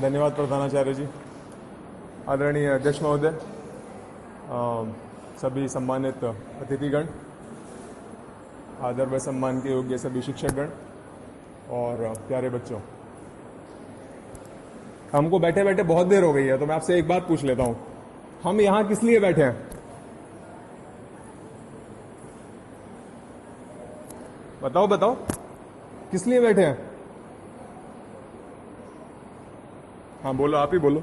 धन्यवाद प्रधानाचार्य जी। आदरणीय अध्यक्ष महोदय, सभी सम्मानित अतिथिगण, आदर व सम्मान के योग्य सभी शिक्षकगण और प्यारे बच्चों, हमको बैठे बैठे बहुत देर हो गई है, तो मैं आपसे एक बात पूछ लेता हूं, हम यहां किस लिए बैठे हैं? बताओ बताओ, किस लिए बैठे हैं? हाँ बोलो, आप ही बोलो।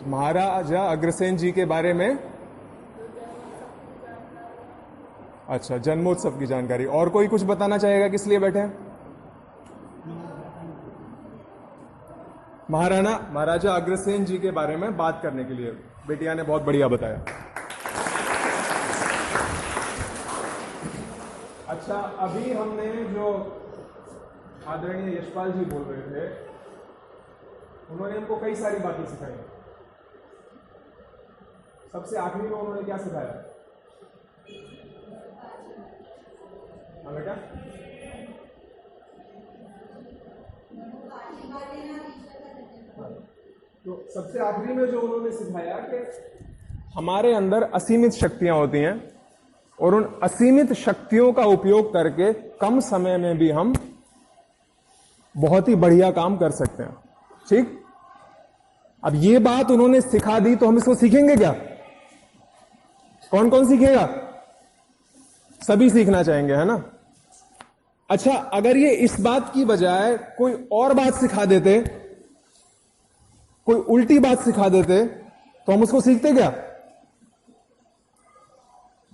महाराजा अग्रसेन जी के बारे में, अच्छा, जन्मोत्सव की जानकारी। और कोई कुछ बताना चाहेगा किस लिए बैठे हैं? महाराजा अग्रसेन जी के बारे में बात करने के लिए। बेटिया ने बहुत बढ़िया बताया। अच्छा, अभी हमने जो आदरणीय यशपाल जी बोल रहे थे, उन्होंने हमको कई सारी बातें सिखाई। सबसे आखिरी में उन्होंने क्या सिखाया? हाँ बेटा, तो सबसे आखिरी में जो उन्होंने सिखाया कि हमारे अंदर असीमित शक्तियां होती हैं और उन असीमित शक्तियों का उपयोग करके कम समय में भी हम बहुत ही बढ़िया काम कर सकते हैं। ठीक, अब ये बात उन्होंने सिखा दी तो हम इसको सीखेंगे क्या? कौन कौन सीखेगा? सभी सीखना चाहेंगे, है ना? अच्छा, अगर ये इस बात की बजाय कोई और बात सिखा देते, कोई उल्टी बात सिखा देते, तो हम उसको सीखते क्या?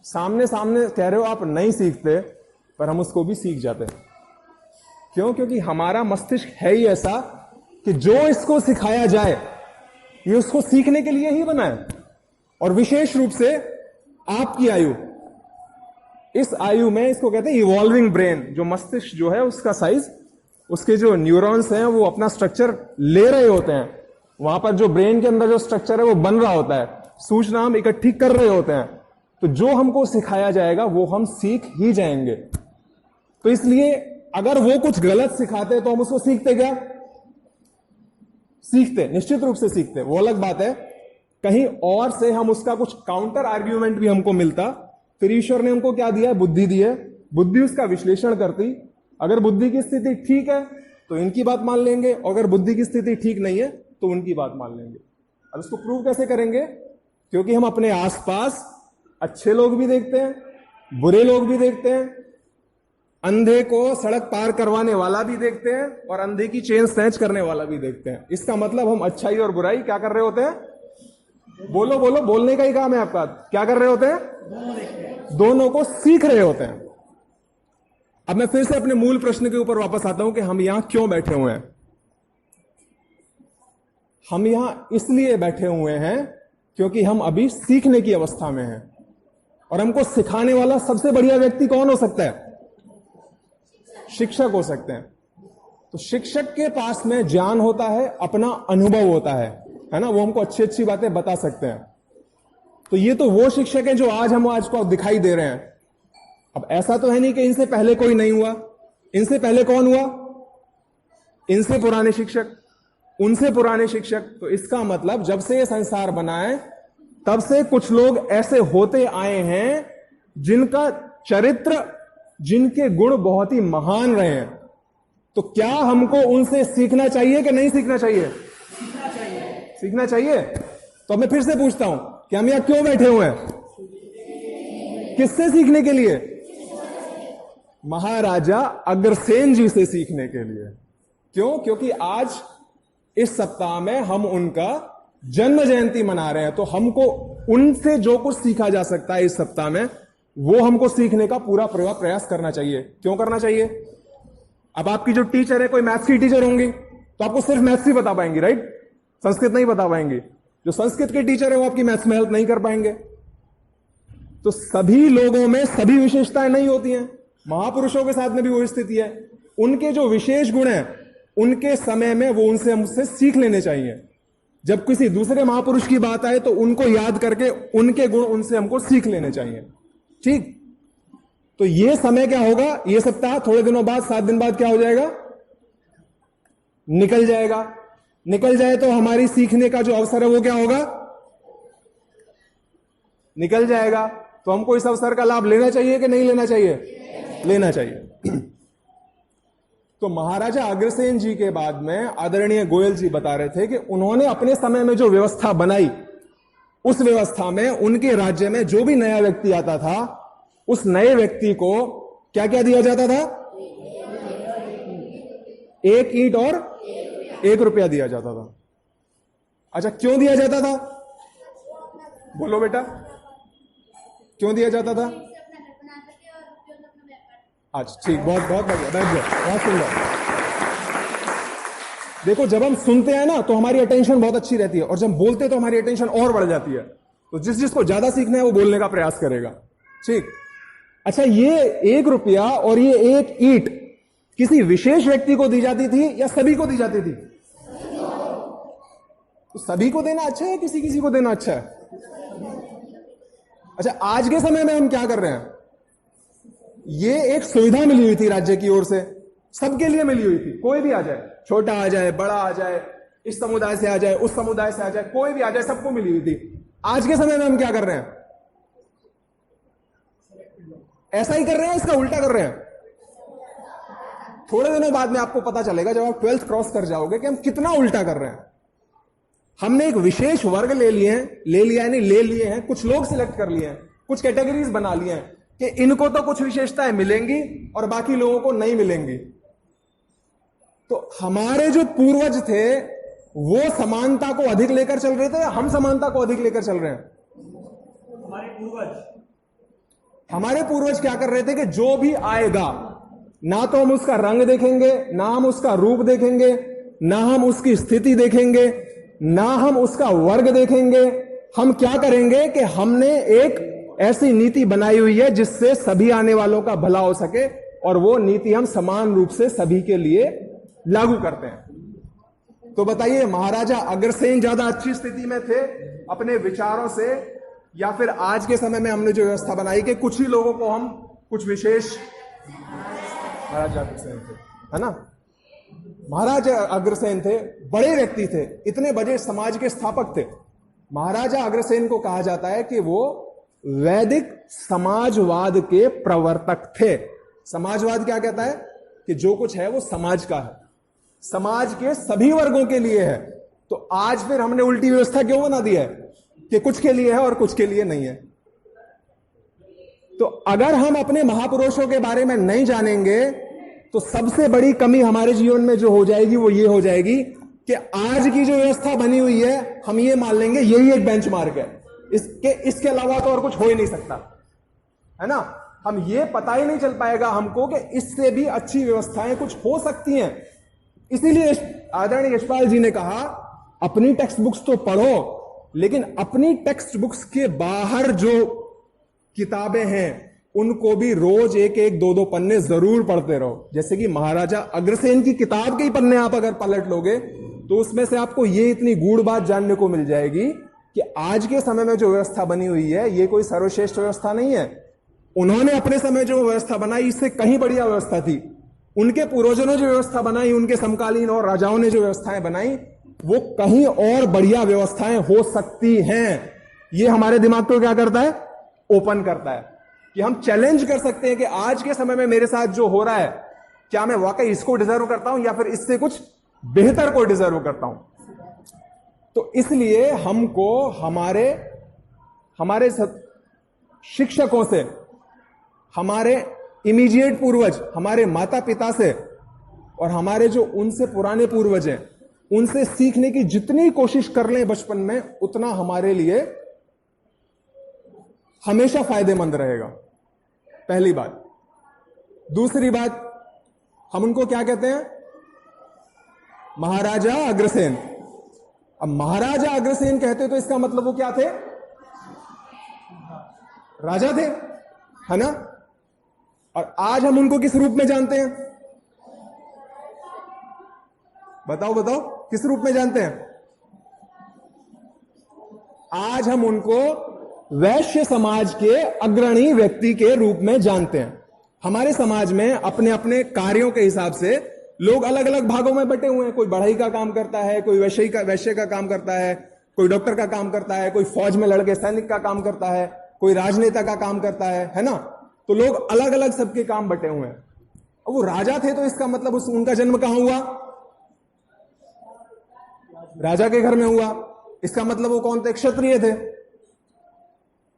सामने सामने कह रहे हो आप नहीं सीखते, पर हम उसको भी सीख जाते। क्यों? क्योंकि हमारा मस्तिष्क है ही ऐसा कि जो इसको सिखाया जाए ये उसको सीखने के लिए ही बना है। और विशेष रूप से आपकी आयु, इस आयु में इसको कहते हैं इवॉल्विंग ब्रेन। जो मस्तिष्क जो है उसका साइज, उसके जो न्यूरॉन्स हैं वो अपना स्ट्रक्चर ले रहे होते हैं। वहां पर जो ब्रेन के अंदर जो स्ट्रक्चर है वो बन रहा होता है, सूचना हम इकट्ठी कर रहे होते हैं। तो जो हमको सिखाया जाएगा वो हम सीख ही जाएंगे। तो इसलिए अगर वो कुछ गलत सिखाते तो हम उसको सीखते क्या? सीखते, निश्चित रूप से सीखते। वो अलग बात है, कहीं और से हम उसका कुछ काउंटर आर्ग्यूमेंट भी हमको मिलता, फिर ईश्वर ने हमको क्या दिया? बुद्धि दी है। बुद्धि उसका विश्लेषण करती। अगर बुद्धि की स्थिति ठीक है तो इनकी बात मान लेंगे, अगर बुद्धि की स्थिति ठीक नहीं है तो उनकी बात मान लेंगे। अब इसको प्रूव कैसे करेंगे? क्योंकि हम अपने आसपास अच्छे लोग भी देखते हैं, बुरे लोग भी देखते हैं, अंधे को सड़क पार करवाने वाला भी देखते हैं और अंधे की चेन स्नैच करने वाला भी देखते हैं। इसका मतलब हम अच्छाई और बुराई क्या कर रहे होते हैं? बोलो बोलो, बोलने का ही काम है आपका। क्या कर रहे होते हैं? दोनों को सीख रहे होते हैं। अब मैं फिर से अपने मूल प्रश्न के ऊपर वापस आता हूं कि हम यहां क्यों बैठे हुए हैं। हम यहां इसलिए बैठे हुए हैं क्योंकि हम अभी सीखने की अवस्था में हैं। और हमको सिखाने वाला सबसे बढ़िया व्यक्ति कौन हो सकता है? शिक्षक हो सकते हैं। तो शिक्षक के पास में ज्ञान होता है, अपना अनुभव होता है ना? वो हमको अच्छी अच्छी बातें बता सकते हैं। तो ये तो वो शिक्षक हैं जो आज को दिखाई दे रहे हैं। अब ऐसा तो है नहीं कि इनसे पहले कोई नहीं हुआ। इनसे पहले कौन हुआ? इनसे पुराने शिक्षक, उनसे पुराने शिक्षक। तो इसका मतलब जब से ये संसार बना है तब से कुछ लोग ऐसे होते आए हैं जिनका चरित्र, जिनके गुण बहुत ही महान रहे हैं। तो क्या हमको उनसे सीखना चाहिए कि नहीं सीखना चाहिए? सीखना चाहिए। सीखना चाहिए। तो मैं फिर से पूछता हूं कि हम यहां क्यों बैठे हुए हैं? किससे सीखने के लिए? महाराजा अग्रसेन जी से सीखने के लिए। क्यों? क्योंकि आज इस सप्ताह में हम उनका जन्म जयंती मना रहे हैं। तो हमको उनसे जो कुछ सीखा जा सकता है इस सप्ताह में, वो हमको सीखने का पूरा प्रयास करना चाहिए। क्यों करना चाहिए? अब आपकी जो टीचर है, कोई मैथ्स की टीचर होंगी तो आपको सिर्फ मैथ्स ही बता पाएंगी, राइट? संस्कृत नहीं बता पाएंगी। जो संस्कृत के टीचर है वो आपकी मैथ्स में हेल्प नहीं कर पाएंगे। तो सभी लोगों में सभी विशेषताएं नहीं होती हैं। महापुरुषों के साथ में भी वो स्थिति है। उनके जो विशेष गुण हैं उनके समय में वो उनसे मुझसे सीख लेने चाहिए। जब किसी दूसरे महापुरुष की बात आए तो उनको याद करके उनके गुण उनसे हमको सीख लेने चाहिए। ठीक, तो ये समय क्या होगा, ये सप्ताह थोड़े दिनों बाद, 7 दिन बाद क्या हो जाएगा, निकल जाएगा। निकल जाए तो हमारी सीखने का जो अवसर है वो क्या होगा, निकल जाएगा। तो हमको इस अवसर का लाभ लेना चाहिए कि नहीं लेना चाहिए? लेना चाहिए। तो महाराजा अग्रसेन जी के बाद में आदरणीय गोयल जी बता रहे थे कि उन्होंने अपने समय में जो व्यवस्था बनाई, उस व्यवस्था में उनके राज्य में जो भी नया व्यक्ति आता था, उस नए व्यक्ति को क्या क्या दिया जाता था? 1 ईंट और 1 रुपया दिया जाता था। अच्छा, क्यों दिया जाता था? बोलो बेटा, क्यों दिया जाता था? अच्छा ठीक, बहुत बहुत बढ़िया, बैठ जाओ, बहुत सुंदर। देखो, जब हम सुनते हैं ना तो हमारी अटेंशन बहुत अच्छी रहती है, और जब बोलते हैं तो हमारी अटेंशन और बढ़ जाती है। तो जिसको ज्यादा सीखना है वो बोलने का प्रयास करेगा। ठीक। अच्छा, ये 1 रुपया और ये 1 ईंट किसी विशेष व्यक्ति को दी जाती थी या सभी को दी जाती थी? तो सभी को देना अच्छा है, किसी किसी को देना अच्छा है? अच्छा, आज के समय में हम क्या कर रहे हैं, ये एक सुविधा मिली हुई थी राज्य की ओर से, सबके लिए मिली हुई थी। कोई भी आ जाए, छोटा आ जाए, बड़ा आ जाए, इस समुदाय से आ जाए, उस समुदाय से आ जाए, कोई भी आ जाए, सबको मिली हुई थी। आज के समय में हम क्या कर रहे हैं? ऐसा ही कर रहे हैं, इसका उल्टा कर रहे हैं। थोड़े दिनों बाद में आपको पता चलेगा, जब आप 12th क्रॉस कर जाओगे, कि हम कितना उल्टा कर रहे हैं। हमने एक विशेष वर्ग ले लिए हैं, कुछ लोग सिलेक्ट कर लिए हैं, कुछ कैटेगरीज बना लिए हैं कि इनको तो कुछ विशेषताएं मिलेंगी और बाकी लोगों को नहीं मिलेंगी। तो हमारे जो पूर्वज थे वो समानता को अधिक लेकर चल रहे थे, हम समानता को अधिक लेकर चल रहे हैं? हमारे पूर्वज क्या कर रहे थे कि जो भी आएगा, ना तो हम उसका रंग देखेंगे, ना हम उसका रूप देखेंगे, ना हम उसकी स्थिति देखेंगे, ना हम उसका वर्ग देखेंगे। हम क्या करेंगे कि हमने एक ऐसी नीति बनाई हुई है जिससे सभी आने वालों का भला हो सके, और वो नीति हम समान रूप से सभी के लिए लागू करते हैं। तो बताइए, महाराजा अग्रसेन ज्यादा अच्छी स्थिति में थे अपने विचारों से, या फिर आज के समय में हमने जो व्यवस्था बनाई कि कुछ ही लोगों को हम कुछ विशेष? महाराजा अग्रसेन थे, है ना? महाराजा अग्रसेन थे, बड़े व्यक्ति थे, इतने बड़े समाज के स्थापक थे। महाराजा अग्रसेन को कहा जाता है कि वो वैदिक समाजवाद के प्रवर्तक थे। समाजवाद क्या कहता है? कि जो कुछ है वो समाज का है, समाज के सभी वर्गों के लिए है। तो आज फिर हमने उल्टी व्यवस्था क्यों बना दी है कि कुछ के लिए है और कुछ के लिए नहीं है? तो अगर हम अपने महापुरुषों के बारे में नहीं जानेंगे तो सबसे बड़ी कमी हमारे जीवन में जो हो जाएगी वो ये हो जाएगी कि आज की जो व्यवस्था बनी हुई है, हम ये मान लेंगे यही एक बेंचमार्क है, इसके अलावा तो और कुछ हो ही नहीं सकता, है ना? हम ये पता ही नहीं चल पाएगा हमको कि इससे भी अच्छी व्यवस्थाएं कुछ हो सकती हैं। इसीलिए आदरणीय यशपाल जी ने कहा, अपनी टेक्स्ट बुक्स तो पढ़ो, लेकिन अपनी टेक्स्ट बुक्स के बाहर जो किताबें हैं उनको भी रोज 1-1, 2-2 पन्ने जरूर पढ़ते रहो। जैसे कि महाराजा अग्रसेन की किताब के ही पन्ने आप अगर पलट लोगे तो उसमें से आपको ये इतनी गूढ़ बात जानने को मिल जाएगी कि आज के समय में जो व्यवस्था बनी हुई है ये कोई सर्वश्रेष्ठ व्यवस्था नहीं है। उन्होंने अपने समय जो व्यवस्था बनाई इससे कहीं बढ़िया व्यवस्था थी। उनके पूर्वजों ने जो व्यवस्था बनाई, उनके समकालीन और राजाओं ने जो व्यवस्थाएं बनाई, वो कहीं और बढ़िया व्यवस्थाएं हो सकती हैं। ये हमारे दिमाग को क्या करता है? ओपन करता है कि हम चैलेंज कर सकते हैं कि आज के समय में मेरे साथ जो हो रहा है, क्या मैं वाकई इसको डिजर्व करता हूं या फिर इससे कुछ बेहतर को डिजर्व करता हूं। तो इसलिए हमको हमारे शिक्षकों से, हमारे इमीडिएट पूर्वज, हमारे माता पिता से और हमारे जो उनसे पुराने पूर्वज हैं उनसे सीखने की जितनी कोशिश कर लें बचपन में, उतना हमारे लिए हमेशा फायदेमंद रहेगा। पहली बात। दूसरी बात, हम उनको क्या कहते हैं? महाराजा अग्रसेन। अब महाराजा अग्रसेन कहते तो इसका मतलब वो क्या थे? राजा थे, है ना? और आज हम उनको किस रूप में जानते हैं? बताओ बताओ, किस रूप में जानते हैं? आज हम उनको वैश्य समाज के अग्रणी व्यक्ति के रूप में जानते हैं। हमारे समाज में अपने अपने कार्यों के हिसाब से लोग अलग अलग भागों में बटे हुए हैं। कोई बढ़ई का काम करता है, कोई वैश्य का काम करता है, कोई डॉक्टर का काम करता है, कोई फौज में लड़के सैनिक का काम करता है, कोई राजनेता का काम करता है ना। तो लोग अलग अलग सबके काम बटे हुए हैं। अब वो राजा थे तो इसका मतलब उनका जन्म कहां हुआ? राजा के घर में हुआ। इसका मतलब वो कौन थे? क्षत्रिय थे।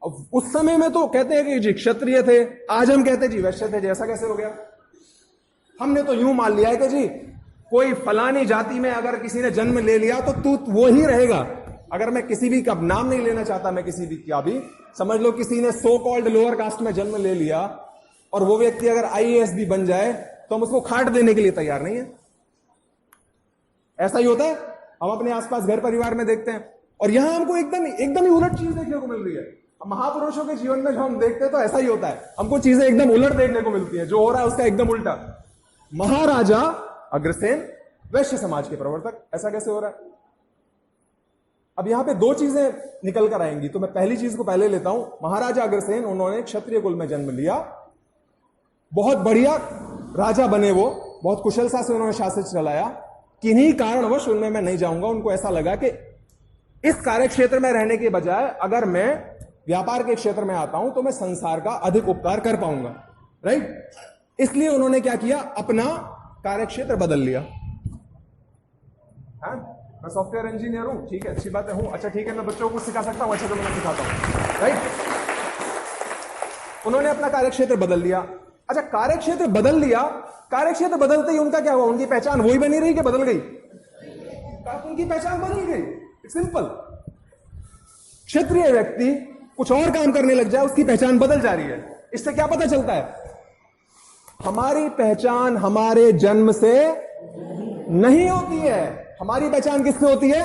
अब उस समय में तो कहते हैं कि जी क्षत्रिय थे, आज हम कहते हैं जी वैश्य थे। जैसा कैसे हो गया? हमने तो यूं मान लिया है कि जी कोई फलानी जाति में अगर किसी ने जन्म ले लिया तो तू वो ही रहेगा। अगर मैं किसी भी का नाम नहीं लेना चाहता, मैं किसी भी का भी, समझ लो किसी ने सो कॉल्ड लोअर कास्ट में जन्म ले लिया और वो व्यक्ति अगर आईएएस भी बन जाए तो हम उसको खाट देने के लिए तैयार नहीं है। ऐसा ही होता है, हम अपने आसपास घर परिवार में देखते हैं। और यहां हमको एकदम ही उलट चीज देखने को मिल रही है। महापुरुषों के जीवन में जो हम देखते हैं तो ऐसा ही होता है, हमको चीजें एकदम उलट देखने को मिलती है। जो हो रहा है उसका एकदम उल्टा। महाराजा अग्रसेन वैश्य समाज के प्रवर्तक, ऐसा कैसे हो रहा है? अब यहां पे दो चीजें निकल कर आएंगी, तो मैं पहली चीज को पहले लेता हूं। महाराजा अग्रसेन, उन्होंने क्षत्रिय कुल में जन्म लिया, बहुत बढ़िया राजा बने, वो बहुत कुशलता से उन्होंने शासन चलाया। किन्हीं कारणवश, उनमें मैं नहीं जाऊंगा, उनको ऐसा लगा कि इस कार्य क्षेत्र में रहने के बजाय अगर मैं व्यापार के क्षेत्र में आता हूं तो मैं संसार का अधिक उपकार कर पाऊंगा, राइट। इसलिए उन्होंने क्या किया, अपना कार्य क्षेत्र बदल लिया। हाँ, मैं सॉफ्टवेयर इंजीनियर हूं, ठीक है, अच्छी बात है, हूं, अच्छा ठीक है, मैं बच्चों को सिखा सकता हूं, अच्छा तो मैं सिखाता हूं, राइट। उन्होंने अपना कार्य क्षेत्र बदल लिया। अच्छा, कार्य क्षेत्र बदल लिया, कार्य क्षेत्र बदलते ही उनका क्या हुआ? उनकी पहचान वही बनी रही कि बदल गई? उनकी पहचान बदल गई, सिंपल। क्षत्रिय व्यक्ति कुछ और काम करने लग जाए, उसकी पहचान बदल जा रही है। इससे क्या पता चलता है? हमारी पहचान हमारे जन्म से नहीं होती है। हमारी पहचान किससे होती है?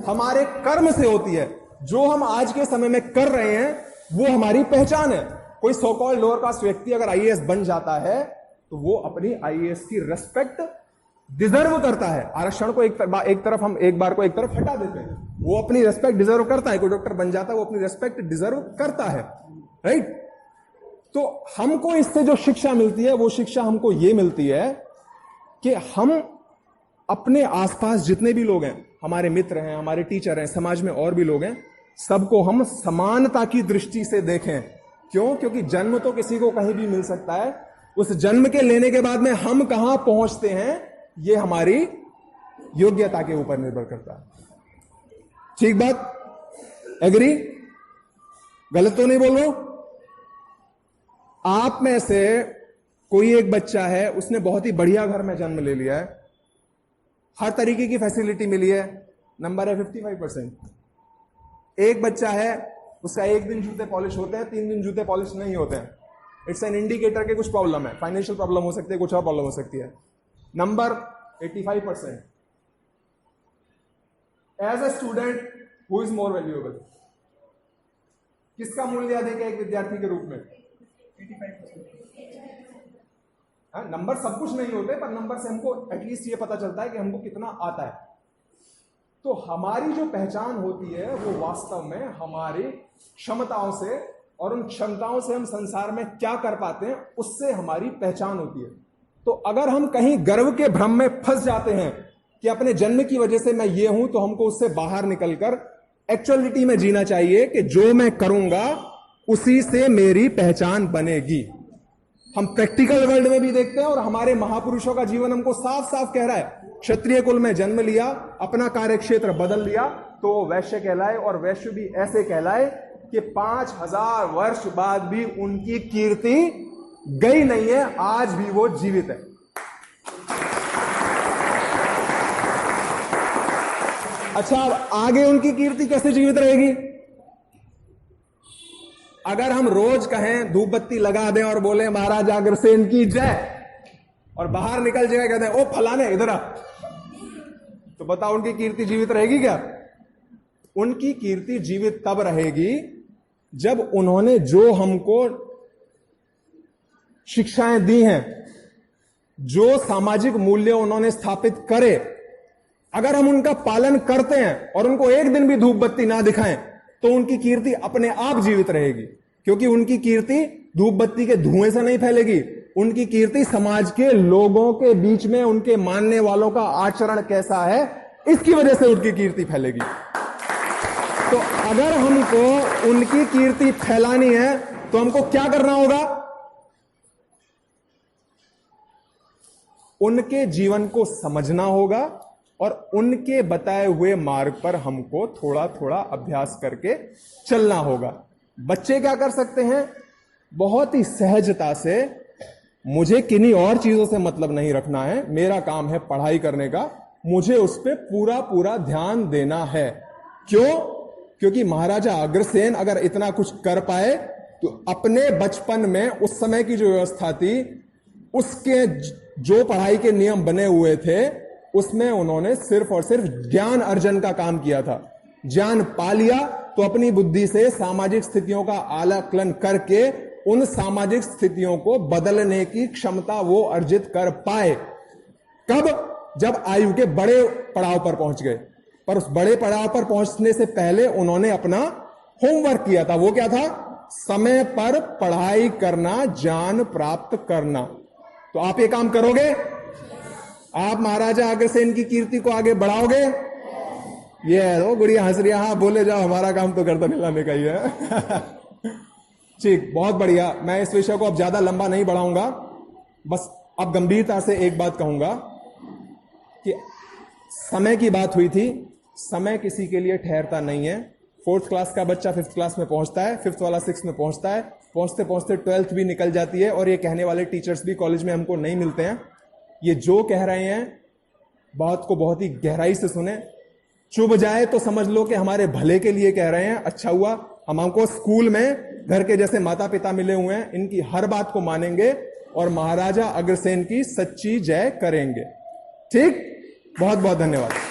हमारे कर्म से होती है। जो हम आज के समय में कर रहे हैं वो हमारी पहचान है। कोई सो कॉल्ड लोअर कास्ट व्यक्ति अगर आईएएस बन जाता है तो वो अपनी आईएएस की रेस्पेक्ट डिजर्व करता है। आरक्षण को एक तरफ हम एक बार को एक तरफ हटा देते हैं, वो अपनी रेस्पेक्ट डिजर्व करता है। कोई डॉक्टर बन जाता है वो अपनी रेस्पेक्ट डिजर्व करता है, राइट। तो हमको इससे जो शिक्षा मिलती है वो शिक्षा हमको ये मिलती है कि हम अपने आसपास जितने भी लोग हैं, हमारे मित्र हैं, हमारे टीचर हैं, समाज में और भी लोग हैं, सबको हम समानता की दृष्टि से देखें। क्यों? क्योंकि जन्म तो किसी को कहीं भी मिल सकता है। उस जन्म के लेने के बाद में हम कहां पहुंचते हैं ये हमारी योग्यता के ऊपर निर्भर करता है। ठीक बात? एग्री? गलत तो नहीं बोल रहा हूं? आप में से कोई एक बच्चा है, उसने बहुत ही बढ़िया घर में जन्म ले लिया है, हर तरीके की फैसिलिटी मिली है, नंबर है 55%। एक बच्चा है, उसका एक दिन जूते पॉलिश होते हैं, 3 दिन जूते पॉलिश नहीं होते हैं। इट्स एन इंडिकेटर के कुछ प्रॉब्लम है, फाइनेंशियल प्रॉब्लम हो सकती है, कुछ और प्रॉब्लम हो सकती है। Number 85%। As a student who is more valuable? किसका मूल्य अधिक है एक विद्यार्थी के रूप में? 85%। नंबर सब कुछ नहीं होते, पर नंबर से हमको एटलीस्ट ये पता चलता है कि हमको कितना आता है। तो हमारी जो पहचान होती है वो वास्तव में हमारी क्षमताओं से, और उन क्षमताओं से हम संसार में क्या कर पाते हैं उससे हमारी पहचान होती है। तो अगर हम कहीं गर्व के भ्रम में फंस जाते हैं कि अपने जन्म की वजह से मैं ये हूं, तो हमको उससे बाहर निकलकर एक्चुअलिटी में जीना चाहिए कि जो मैं करूंगा उसी से मेरी पहचान बनेगी। हम प्रैक्टिकल वर्ल्ड में भी देखते हैं और हमारे महापुरुषों का जीवन हमको साफ साफ कह रहा है। क्षत्रिय कुल में जन्म लिया, अपना कार्य क्षेत्र बदल लिया, तो वो वैश्य कहलाए, और वैश्य भी ऐसे कहलाए कि 5000 वर्ष बाद भी उनकी कीर्ति गई नहीं है, आज भी वो जीवित है। अच्छा, आगे उनकी कीर्ति कैसे जीवित रहेगी? अगर हम रोज कहें, धूप बत्ती लगा दें और बोले महाराजा अग्रसेन की जय, और बाहर निकल जाए कहते हैं ओ फलाने इधर आ, तो बताओ उनकी कीर्ति जीवित रहेगी क्या? उनकी कीर्ति जीवित तब रहेगी जब उन्होंने जो हमको शिक्षाएं दी हैं, जो सामाजिक मूल्य उन्होंने स्थापित करे, अगर हम उनका पालन करते हैं और उनको एक दिन भी धूप बत्ती ना दिखाएं, तो उनकी कीर्ति अपने आप जीवित रहेगी। क्योंकि उनकी कीर्ति धूप बत्ती के धुएं से नहीं फैलेगी, उनकी कीर्ति समाज के लोगों के बीच में उनके मानने वालों का आचरण कैसा है, इसकी वजह से उनकी कीर्ति फैलेगी। तो अगर हमको उनकी कीर्ति फैलानी है तो हमको क्या करना होगा? उनके जीवन को समझना होगा और उनके बताए हुए मार्ग पर हमको थोड़ा थोड़ा अभ्यास करके चलना होगा। बच्चे क्या कर सकते हैं? बहुत ही सहजता से, मुझे किन्हीं और चीजों से मतलब नहीं रखना है, मेरा काम है पढ़ाई करने का, मुझे उस पर पूरा पूरा ध्यान देना है। क्यों? क्योंकि महाराजा अग्रसेन अगर इतना कुछ कर पाए तो अपने बचपन में उस समय की जो व्यवस्था थी, उसके जो पढ़ाई के नियम बने हुए थे, उसमें उन्होंने सिर्फ और सिर्फ ज्ञान अर्जन का काम किया था। ज्ञान पा लिया तो अपनी बुद्धि से सामाजिक स्थितियों का आकलन करके उन सामाजिक स्थितियों को बदलने की क्षमता वो अर्जित कर पाए। कब? जब आयु के बड़े पड़ाव पर पहुंच गए। पर उस बड़े पड़ाव पर पहुंचने से पहले उन्होंने अपना होमवर्क किया था। वो क्या था? समय पर पढ़ाई करना, ज्ञान प्राप्त करना। तो आप ये काम करोगे? आप महाराजा अग्रसेन की कीर्ति को आगे बढ़ाओगे? ये है गुड़िया हंस रही है, हाँ बोले जाओ, हमारा काम तो गर्दन हिलाने का ही है। ठीक, बहुत बढ़िया। मैं इस विषय को अब ज्यादा लंबा नहीं बढ़ाऊंगा, बस अब गंभीरता से एक बात कहूंगा कि समय की बात हुई थी। समय किसी के लिए ठहरता नहीं है। 4th क्लास का बच्चा 5th क्लास में पहुंचता है, 5th वाला 6th में पहुंचता है, पहुंचते पहुंचते 12th भी निकल जाती है, और ये कहने वाले टीचर्स भी कॉलेज में हमको नहीं मिलते हैं। ये जो कह रहे हैं बात को बहुत ही गहराई से सुने। चुभ जाए तो समझ लो कि हमारे भले के लिए कह रहे हैं। अच्छा हुआ हमको स्कूल में घर के जैसे माता पिता मिले हुए हैं, इनकी हर बात को मानेंगे और महाराजा अग्रसेन की सच्ची जय करेंगे। ठीक, बहुत बहुत धन्यवाद।